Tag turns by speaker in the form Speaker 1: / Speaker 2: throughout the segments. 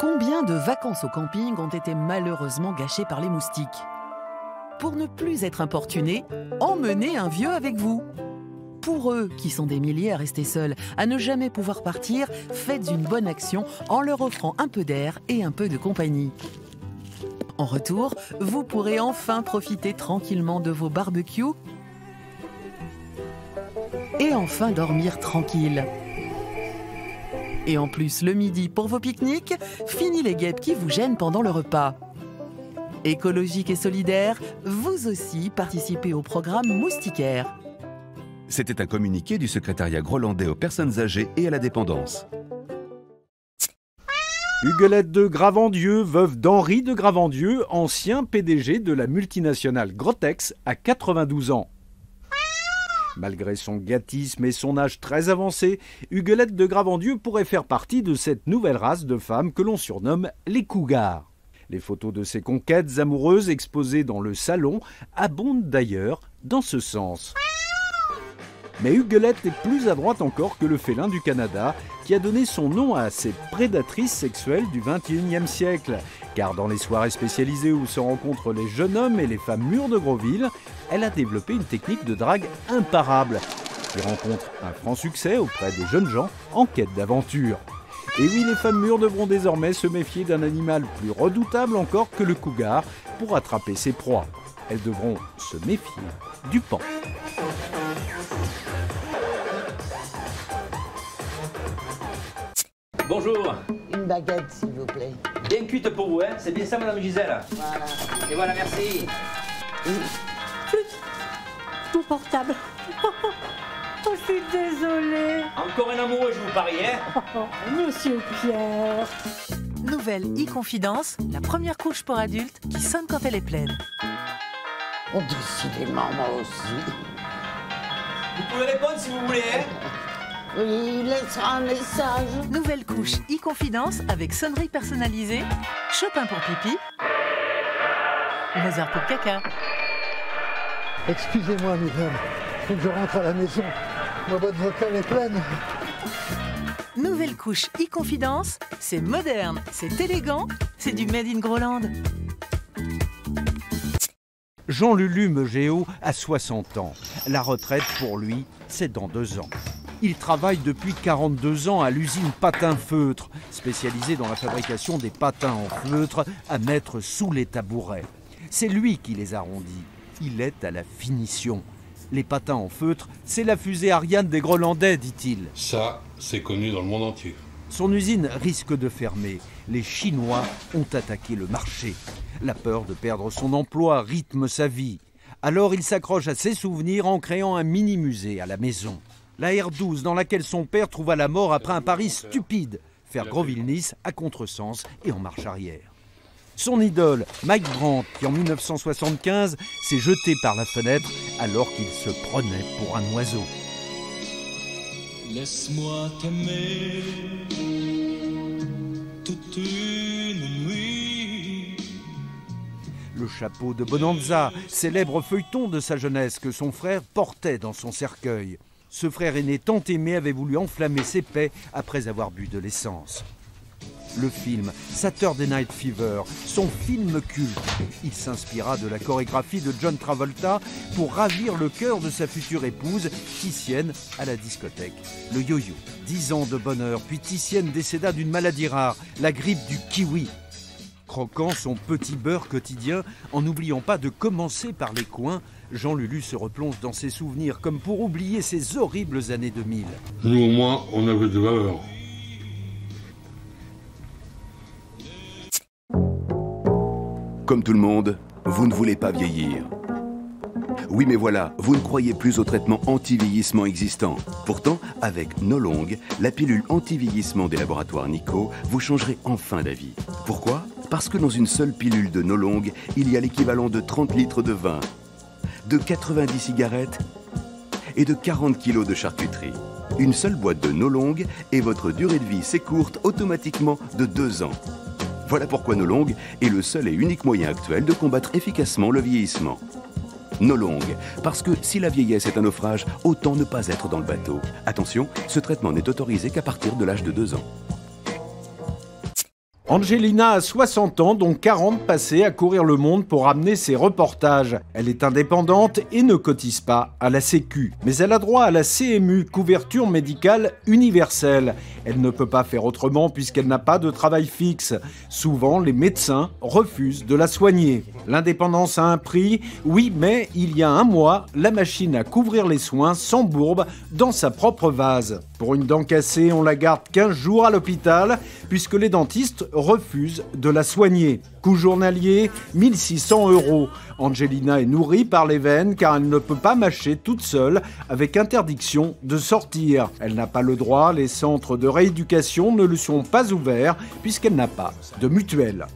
Speaker 1: Combien de vacances au camping ont été malheureusement gâchées par les moustiques? Pour ne plus être importunés, emmenez un vieux avec vous. Pour eux, qui sont des milliers à rester seuls, à ne jamais pouvoir partir, faites une bonne action en leur offrant un peu d'air et un peu de compagnie. En retour, vous pourrez enfin profiter tranquillement de vos barbecues et enfin dormir tranquille. Et en plus, le midi, pour vos pique-niques, fini les guêpes qui vous gênent pendant le repas. Écologique et solidaire, vous aussi participez au programme Moustiquaire.
Speaker 2: C'était un communiqué du secrétariat grolandais aux personnes âgées et à la dépendance.
Speaker 3: Huguelette de Gravendieu, veuve d'Henri de Gravendieu, ancien PDG de la multinationale Grotex, a 92 ans. Malgré son gâtisme et son âge très avancé, Huguelette de Gravendieu pourrait faire partie de cette nouvelle race de femmes que l'on surnomme les cougars. Les photos de ses conquêtes amoureuses exposées dans le salon abondent d'ailleurs dans ce sens. Mais Huguelette est plus adroite encore que le félin du Canada, qui a donné son nom à ces prédatrices sexuelles du XXIe siècle. Car dans les soirées spécialisées où se rencontrent les jeunes hommes et les femmes mûres de Grosville, elle a développé une technique de drague imparable, qui rencontre un franc succès auprès des jeunes gens en quête d'aventure. Et oui, les femmes mûres devront désormais se méfier d'un animal plus redoutable encore que le cougar pour attraper ses proies. Elles devront se méfier du paon.
Speaker 4: Bonjour.
Speaker 5: Une baguette, s'il vous plaît.
Speaker 4: Bien cuite pour vous, hein? C'est bien ça, madame Gisèle?
Speaker 5: Voilà.
Speaker 4: Et voilà, merci.
Speaker 6: Mon portable. Oh, je suis désolée.
Speaker 4: Encore un amoureux, je vous parie, hein?
Speaker 6: Monsieur Pierre.
Speaker 1: Nouvelle e-confidence, la première couche pour adultes qui sonne quand elle est pleine.
Speaker 5: Oh, décidément, moi aussi.
Speaker 4: Vous pouvez répondre si vous voulez, hein?
Speaker 5: Oui, il laissera un message.
Speaker 1: Nouvelle couche e-confidence avec sonnerie personnalisée, Chopin pour pipi, Mozart pour caca.
Speaker 7: Excusez-moi, mesdames, faut que je rentre à la maison. Ma boîte vocale est pleine.
Speaker 1: Nouvelle couche e-confidence, c'est moderne, c'est élégant, c'est du made in Groland.
Speaker 3: Jean-Lulu Megéo a 60 ans. La retraite, pour lui, c'est dans 2 ans. Il travaille depuis 42 ans à l'usine Patin Feutre, spécialisée dans la fabrication des patins en feutre à mettre sous les tabourets. C'est lui qui les arrondit. Il est à la finition. Les patins en feutre, c'est la fusée Ariane des Grolandais, dit-il.
Speaker 8: Ça, c'est connu dans le monde entier.
Speaker 3: Son usine risque de fermer. Les Chinois ont attaqué le marché. La peur de perdre son emploi rythme sa vie. Alors il s'accroche à ses souvenirs en créant un mini-musée à la maison. La R12 dans laquelle son père trouva la mort après un pari stupide, faire Grosville-Nice à contresens et en marche arrière. Son idole, Mike Brandt, qui en 1975 s'est jeté par la fenêtre alors qu'il se prenait pour un oiseau.
Speaker 9: Laisse-moi t'aimer toute une nuit.
Speaker 3: Le chapeau de Bonanza, célèbre feuilleton de sa jeunesse que son frère portait dans son cercueil. Ce frère aîné tant aimé avait voulu enflammer ses paix après avoir bu de l'essence. Le film Saturday Night Fever, son film culte. Il s'inspira de la chorégraphie de John Travolta pour ravir le cœur de sa future épouse, Titienne, à la discothèque. Le yo-yo. 10 ans de bonheur, puis Titienne décéda d'une maladie rare, la grippe du kiwi. Croquant son petit beurre quotidien, en n'oubliant pas de commencer par les coins, Jean-Lulu se replonge dans ses souvenirs comme pour oublier ces horribles années 2000.
Speaker 8: Nous, au moins, on avait de valeur.
Speaker 2: Comme tout le monde, vous ne voulez pas vieillir. Oui, mais voilà, vous ne croyez plus au traitement anti-vieillissement existant. Pourtant, avec Nolong, la pilule anti-vieillissement des laboratoires Nico, vous changerez enfin d'avis. Pourquoi ? Parce que dans une seule pilule de Nolong, il y a l'équivalent de 30 litres de vin, de 90 cigarettes et de 40 kilos de charcuterie. Une seule boîte de Nolong et votre durée de vie s'écourte automatiquement de 2 ans. Voilà pourquoi Nolong est le seul et unique moyen actuel de combattre efficacement le vieillissement. Nolong, parce que si la vieillesse est un naufrage, autant ne pas être dans le bateau. Attention, ce traitement n'est autorisé qu'à partir de l'âge de 2 ans.
Speaker 3: Angelina a 60 ans, dont 40 passés à courir le monde pour amener ses reportages. Elle est indépendante et ne cotise pas à la Sécu. Mais elle a droit à la CMU, couverture médicale universelle. Elle ne peut pas faire autrement puisqu'elle n'a pas de travail fixe. Souvent, les médecins refusent de la soigner. L'indépendance a un prix, oui, mais il y a un mois, la machine à couvrir les soins s'embourbe dans sa propre vase. Pour une dent cassée, on la garde 15 jours à l'hôpital puisque les dentistes refusent de la soigner. Coût journalier, 1 600 €. Angelina est nourrie par les veines car elle ne peut pas mâcher toute seule avec interdiction de sortir. Elle n'a pas le droit, les centres de rééducation ne lui sont pas ouverts puisqu'elle n'a pas de mutuelle.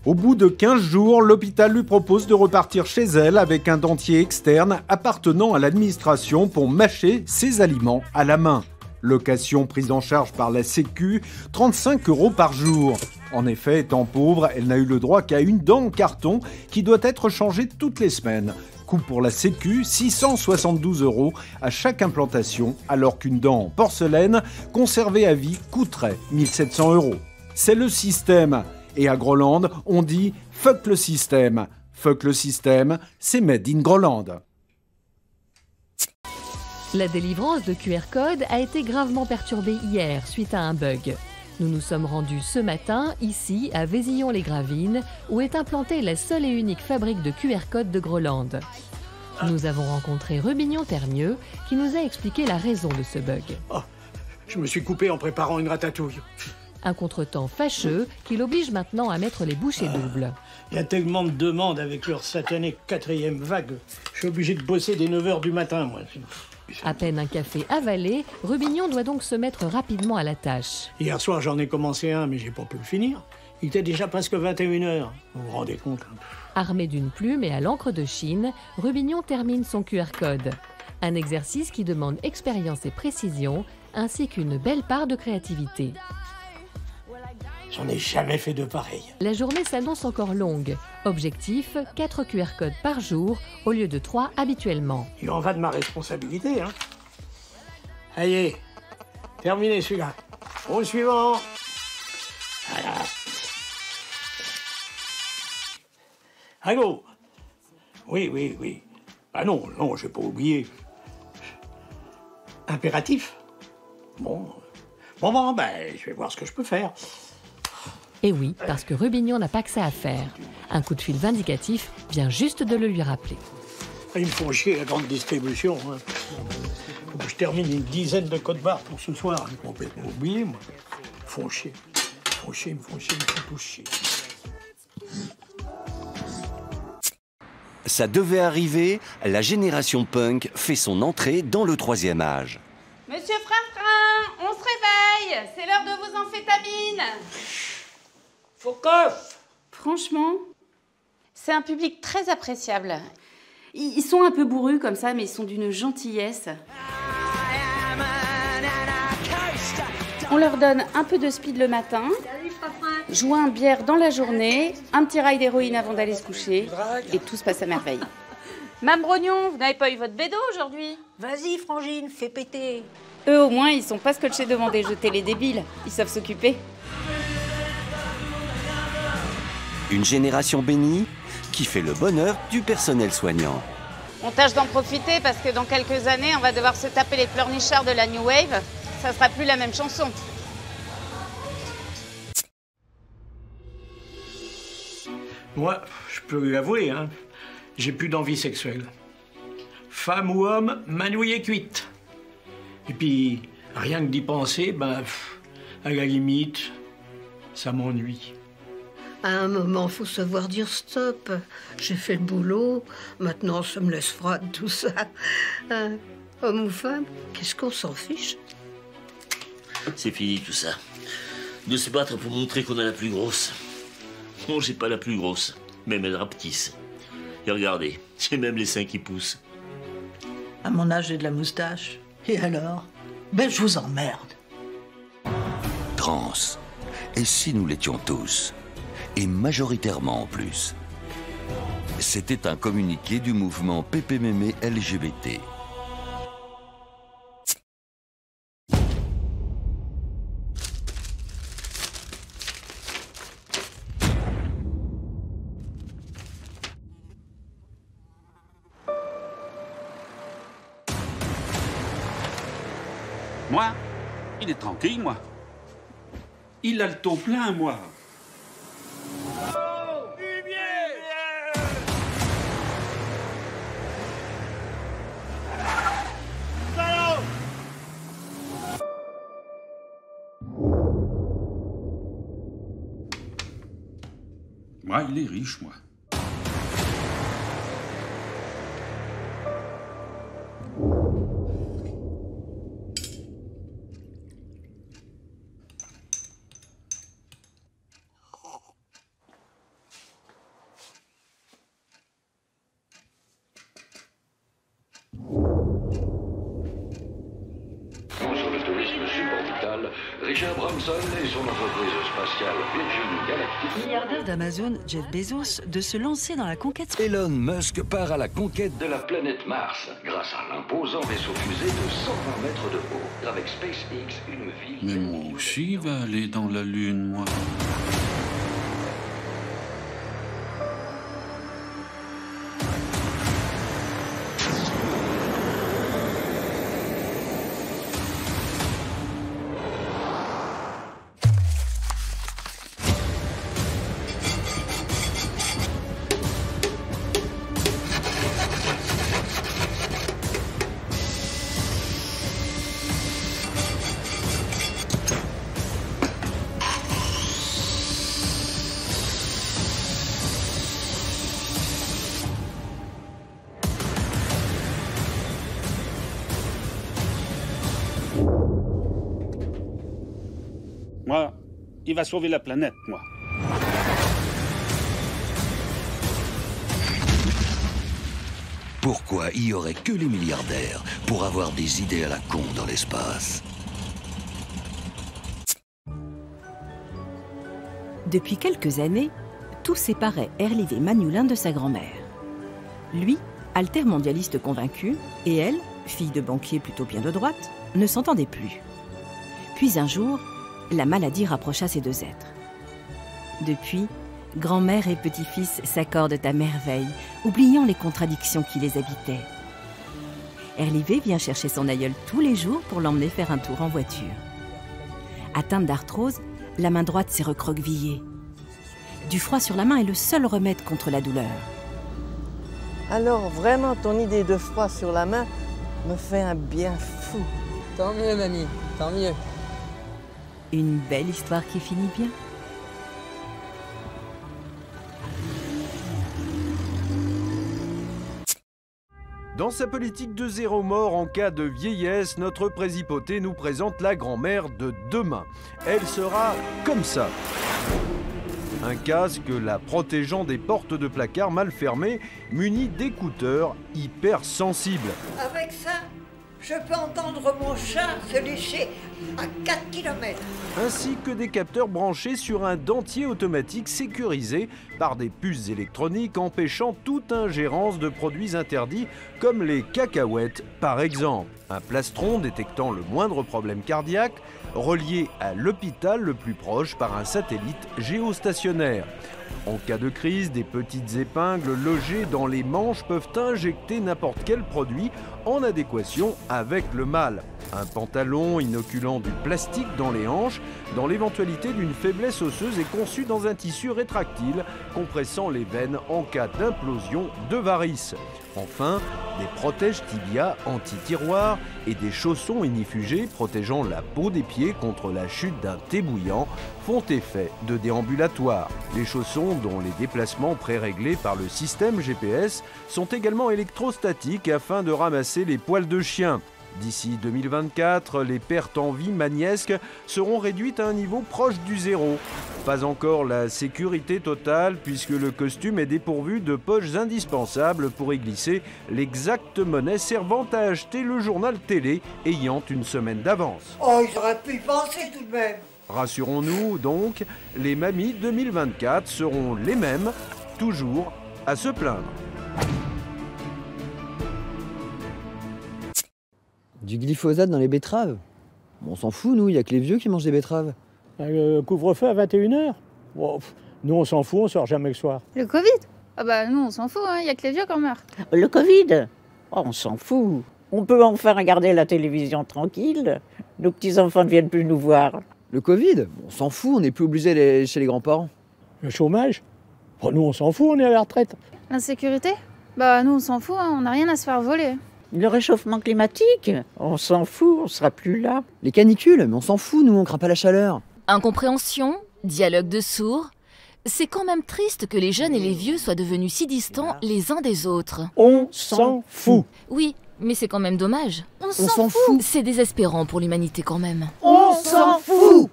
Speaker 3: Au bout de 15 jours, l'hôpital lui propose de repartir chez elle avec un dentier externe appartenant à l'administration pour mâcher ses aliments à la main. Location prise en charge par la Sécu, 35 € par jour. En effet, étant pauvre, elle n'a eu le droit qu'à une dent en carton qui doit être changée toutes les semaines. Coût pour la Sécu, 672 € à chaque implantation, alors qu'une dent en porcelaine, conservée à vie, coûterait 1 700 €. C'est le système. Et à Groland, on dit « fuck le système ». Fuck le système, c'est made in Groland.
Speaker 10: La délivrance de QR code a été gravement perturbée hier suite à un bug. Nous nous sommes rendus ce matin, ici, à Vézillon-les-Gravines, où est implantée la seule et unique fabrique de QR code de Groland. Nous avons rencontré Rubignon-Termieux, qui nous a expliqué la raison de ce bug.
Speaker 11: Oh, je me suis coupé en préparant une ratatouille.
Speaker 10: Un contretemps fâcheux qui l'oblige maintenant à mettre les bouchées doubles.
Speaker 11: Il y a tellement de demandes avec leur satanique 4e vague. Je suis obligé de bosser dès 9 h du matin, moi.
Speaker 10: À peine un café avalé, Rubignon doit donc se mettre rapidement à la tâche.
Speaker 11: Hier soir, j'en ai commencé un, mais j'ai pas pu le finir. Il était déjà presque 21 h. Vous vous rendez compte, hein?
Speaker 10: Armé d'une plume et à l'encre de Chine, Rubignon termine son QR code. Un exercice qui demande expérience et précision, ainsi qu'une belle part de créativité.
Speaker 11: J'en ai jamais fait de pareil.
Speaker 10: La journée s'annonce encore longue. Objectif, 4 QR codes par jour au lieu de 3 habituellement.
Speaker 11: Il en va de ma responsabilité, hein. Allez, terminé celui-là. Au suivant. Voilà. Allô? Oui. Ah non, j'ai pas oublié. Impératif? Bon, je vais voir ce que je peux faire.
Speaker 10: Et oui, parce que Rubignon n'a pas que ça à faire. Un coup de fil vindicatif vient juste de le lui rappeler.
Speaker 11: Ils me font chier la grande distribution. Hein. Faut que je termine une dizaine de codes barres pour ce soir. J'ai complètement oublié, moi. Ils me font chier, ils me font tout chier.
Speaker 12: Ça devait arriver, la génération punk fait son entrée dans le 3e âge.
Speaker 13: Monsieur Frafrin, on se réveille. C'est l'heure de vos amphétamines.
Speaker 11: Focus!
Speaker 13: Franchement, c'est un public très appréciable. Ils sont un peu bourrus comme ça, mais ils sont d'une gentillesse. On leur donne un peu de speed le matin, joint bière dans la journée, un petit rail d'héroïne avant d'aller se coucher, et tout se passe à merveille. Mme Brognon, vous n'avez pas eu votre bédo aujourd'hui?
Speaker 6: Vas-y, Frangine, fais péter.
Speaker 13: Eux, au moins, ils sont pas scotchés devant des jetés les débiles. Ils savent s'occuper.
Speaker 12: Une génération bénie qui fait le bonheur du personnel soignant.
Speaker 13: On tâche d'en profiter parce que dans quelques années, on va devoir se taper les pleurnichards de la New Wave. Ça sera plus la même chanson.
Speaker 11: Moi, je peux l'avouer, hein, j'ai plus d'envie sexuelle. Femme ou homme, ma nouille est cuite. Et puis, rien que d'y penser, à la limite, ça m'ennuie.
Speaker 6: À un moment, faut savoir dire stop. J'ai fait le boulot, maintenant ça me laisse froide tout ça. Homme ou femme, qu'est-ce qu'on s'en fiche?
Speaker 14: C'est fini tout ça. De se battre pour montrer qu'on a la plus grosse. Non, j'ai pas la plus grosse, même elle rapetisse. Et regardez, j'ai même les seins qui poussent.
Speaker 15: À mon âge, j'ai de la moustache. Et alors? Je vous emmerde.
Speaker 2: Trans. Et si nous l'étions tous? Et majoritairement en plus. C'était un communiqué du mouvement PPMM LGBT.
Speaker 16: Moi, il est tranquille, moi. Il a le taux plein, moi. Moi, il est riche, moi.
Speaker 17: Sur le tourisme suborbital, Richard Branson et son entreprise spatiale Virgin Galactic.
Speaker 18: Milliardaire d'Amazon, Jeff Bezos, de se lancer dans la conquête.
Speaker 17: Elon Musk part à la conquête de la planète Mars grâce à l'imposant vaisseau fusée de 120 mètres de haut. Avec SpaceX, une ville...
Speaker 16: Mais moi aussi, va aller dans la Lune, moi. Moi, il va sauver la planète, moi.
Speaker 17: Pourquoi il y aurait que les milliardaires pour avoir des idées à la con dans l'espace?
Speaker 19: Depuis quelques années, tout séparait Herlivé Magnulin de sa grand-mère. Lui, altermondialiste convaincu, et elle, fille de banquier plutôt bien de droite, ne s'entendaient plus. Puis un jour, la maladie rapprocha ces deux êtres. Depuis, grand-mère et petit-fils s'accordent à merveille, oubliant les contradictions qui les habitaient. Herlivé vient chercher son aïeul tous les jours pour l'emmener faire un tour en voiture. Atteinte d'arthrose, la main droite s'est recroquevillée. Du froid sur la main est le seul remède contre la douleur.
Speaker 20: Alors vraiment, ton idée de froid sur la main me fait un bien fou.
Speaker 21: Tant mieux, mamie, tant mieux.
Speaker 19: Une belle histoire qui finit bien.
Speaker 3: Dans sa politique de zéro mort en cas de vieillesse, notre présipoté nous présente la grand-mère de demain. Elle sera comme ça. Un casque la protégeant des portes de placard mal fermées, muni d'écouteurs hypersensibles.
Speaker 22: Avec ça, je peux entendre mon chat se lécher à 4 km.
Speaker 3: Ainsi que des capteurs branchés sur un dentier automatique sécurisé par des puces électroniques empêchant toute ingérence de produits interdits comme les cacahuètes par exemple. Un plastron détectant le moindre problème cardiaque relié à l'hôpital le plus proche par un satellite géostationnaire. En cas de crise, des petites épingles logées dans les manches peuvent injecter n'importe quel produit en adéquation avec le mal. Un pantalon inoculant du plastique dans les hanches, dans l'éventualité d'une faiblesse osseuse, est conçu dans un tissu rétractile, compressant les veines en cas d'implosion de varices. Enfin, des protèges tibia anti-tiroir et des chaussons inifugés protégeant la peau des pieds contre la chute d'un thé bouillant font effet de déambulatoire. Les chaussons, dont les déplacements pré-réglés par le système GPS, sont également électrostatiques afin de ramasser les poils de chien. D'ici 2024, les pertes en vie maniesques seront réduites à un niveau proche du zéro. Pas encore la sécurité totale puisque le costume est dépourvu de poches indispensables pour y glisser l'exacte monnaie servant à acheter le journal télé ayant une semaine d'avance.
Speaker 22: Oh, ils auraient pu y penser tout de même.
Speaker 3: Rassurons-nous donc, les mamies 2024 seront les mêmes, toujours à se plaindre.
Speaker 21: Du glyphosate dans les betteraves? On s'en fout, nous, il n'y a que les vieux qui mangent des betteraves.
Speaker 11: Couvre-feu à 21h. Bon, nous, on s'en fout, on sort jamais le soir.
Speaker 13: Le Covid? Ah bah nous, on s'en fout, il y a que les vieux qui en meurent.
Speaker 5: Le Covid? Oh, on s'en fout.
Speaker 4: On peut enfin regarder la télévision tranquille. Nos petits-enfants ne viennent plus nous voir.
Speaker 21: Le Covid, on s'en fout, on n'est plus obligé d'aller chez les grands-parents.
Speaker 11: Le chômage? Oh, nous, on s'en fout, on est à la retraite.
Speaker 7: L'insécurité? Bah nous on s'en fout, hein, on n'a rien à se faire voler.
Speaker 4: Le réchauffement climatique, on s'en fout, on sera plus là.
Speaker 21: Les canicules, mais on s'en fout, nous, on craint pas la chaleur.
Speaker 23: Incompréhension, dialogue de sourds. C'est quand même triste que les jeunes et les vieux soient devenus si distants les uns des autres.
Speaker 11: On s'en fout.
Speaker 23: Oui, mais c'est quand même dommage.
Speaker 7: On s'en fout.
Speaker 23: C'est désespérant pour l'humanité quand même.
Speaker 7: On s'en fout.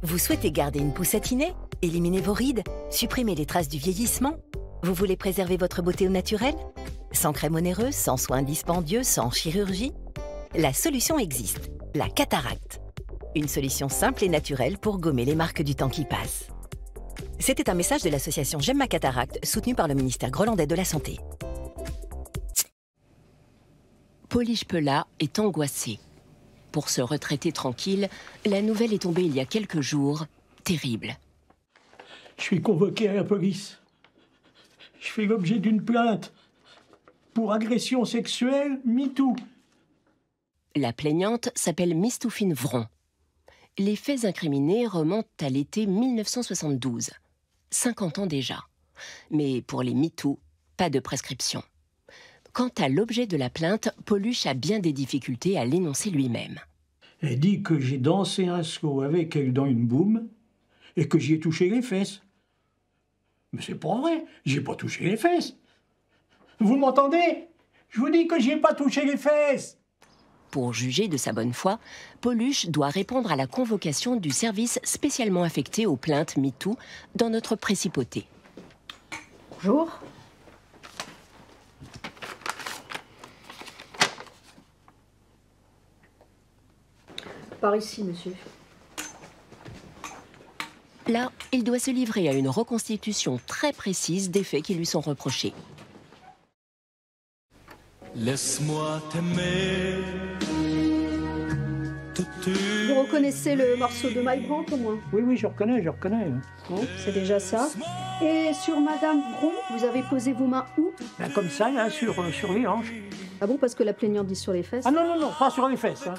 Speaker 24: Vous souhaitez garder une poussette innée, éliminer vos rides, supprimer les traces du vieillissement? Vous voulez préserver votre beauté au naturel? Sans crème onéreuse, sans soins dispendieux, sans chirurgie? La solution existe, la cataracte. Une solution simple et naturelle pour gommer les marques du temps qui passe. C'était un message de l'association J'aime ma cataracte, soutenue par le ministère grolandais de la Santé.
Speaker 25: Polish Pela est angoissée. Pour se retraiter tranquille, la nouvelle est tombée il y a quelques jours. Terrible.
Speaker 11: Je suis convoqué à la police. Je fais l'objet d'une plainte pour agression sexuelle MeToo.
Speaker 25: La plaignante s'appelle Mistoufine Vron. Les faits incriminés remontent à l'été 1972. 50 ans déjà. Mais pour les MeToo, pas de prescription. Quant à l'objet de la plainte, Poluche a bien des difficultés à l'énoncer lui-même.
Speaker 11: Elle dit que j'ai dansé un slow avec elle dans une boum et que j'y ai touché les fesses. Mais c'est pas vrai, j'ai pas touché les fesses. Vous m'entendez? Je vous dis que j'y ai pas touché les fesses.
Speaker 25: Pour juger de sa bonne foi, Poluche doit répondre à la convocation du service spécialement affecté aux plaintes MeToo dans notre principauté.
Speaker 6: Bonjour. Par ici, monsieur.
Speaker 25: Là, il doit se livrer à une reconstitution très précise des faits qui lui sont reprochés.
Speaker 9: Laisse-moi t'aimer.
Speaker 6: Vous reconnaissez le morceau de My Brand au moins?
Speaker 11: Oui, je reconnais.
Speaker 6: Bon, c'est déjà ça. Et sur Madame Bron, vous avez posé vos mains où?
Speaker 11: Ben, comme ça, là, sur les hanches.
Speaker 6: Ah bon, parce que la plaignante dit sur les fesses?
Speaker 11: Ah non, pas sur les fesses. Hein.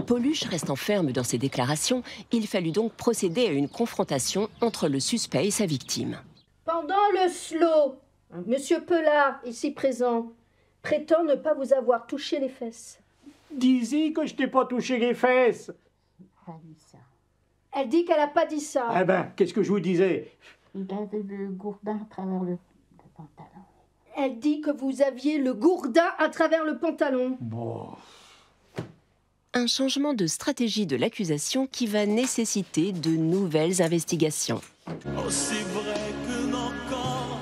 Speaker 25: Poluche restant ferme dans ses déclarations, il fallut donc procéder à une confrontation entre le suspect et sa victime.
Speaker 6: Pendant le slow, monsieur Pela, ici présent, prétend ne pas vous avoir touché les fesses.
Speaker 11: Dis-y que je t'ai pas touché les fesses.
Speaker 6: Elle dit qu'elle n'a pas dit ça.
Speaker 11: Eh ben, qu'est-ce que je vous disais?
Speaker 4: Il avait le gourdin à travers le pantalon.
Speaker 6: Elle dit que vous aviez le gourdin à travers le pantalon.
Speaker 11: Bon.
Speaker 25: Un changement de stratégie de l'accusation qui va nécessiter de nouvelles investigations.
Speaker 9: Aussi vrai que encore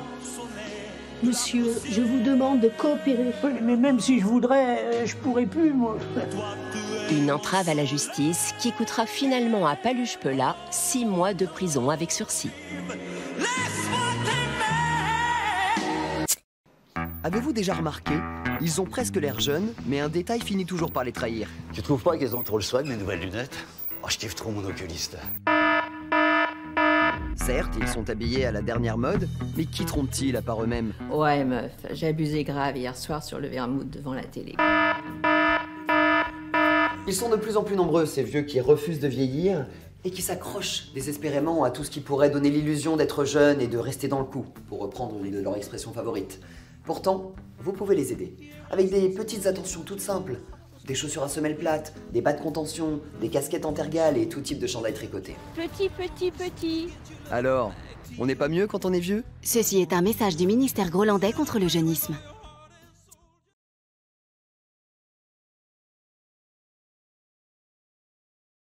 Speaker 6: Monsieur, je vous demande de coopérer.
Speaker 11: Mais même si je voudrais, je pourrais plus, moi.
Speaker 25: Une entrave à la justice qui coûtera finalement à Poluche Pela 6 mois de prison avec sursis.
Speaker 21: Avez-vous déjà remarqué? Ils ont presque l'air jeunes, mais un détail finit toujours par les trahir.
Speaker 26: Tu trouves pas qu'elles ont trop le swag, mes nouvelles lunettes? Oh, je kiffe trop mon oculiste.
Speaker 21: Certes, ils sont habillés à la dernière mode, mais qui trompent-ils à part eux-mêmes?
Speaker 27: Ouais, meuf, j'ai abusé grave hier soir sur le vermouth devant la télé.
Speaker 21: Ils sont de plus en plus nombreux, ces vieux qui refusent de vieillir et qui s'accrochent désespérément à tout ce qui pourrait donner l'illusion d'être jeunes et de rester dans le coup, pour reprendre une de leurs expressions favorites. Pourtant, vous pouvez les aider, avec des petites attentions toutes simples. Des chaussures à semelles plates, des bas de contention, des casquettes en tergale et tout type de chandail tricoté.
Speaker 27: Petit.
Speaker 21: Alors, on n'est pas mieux quand on est vieux?
Speaker 24: Ceci est un message du ministère grolandais contre le jeunisme.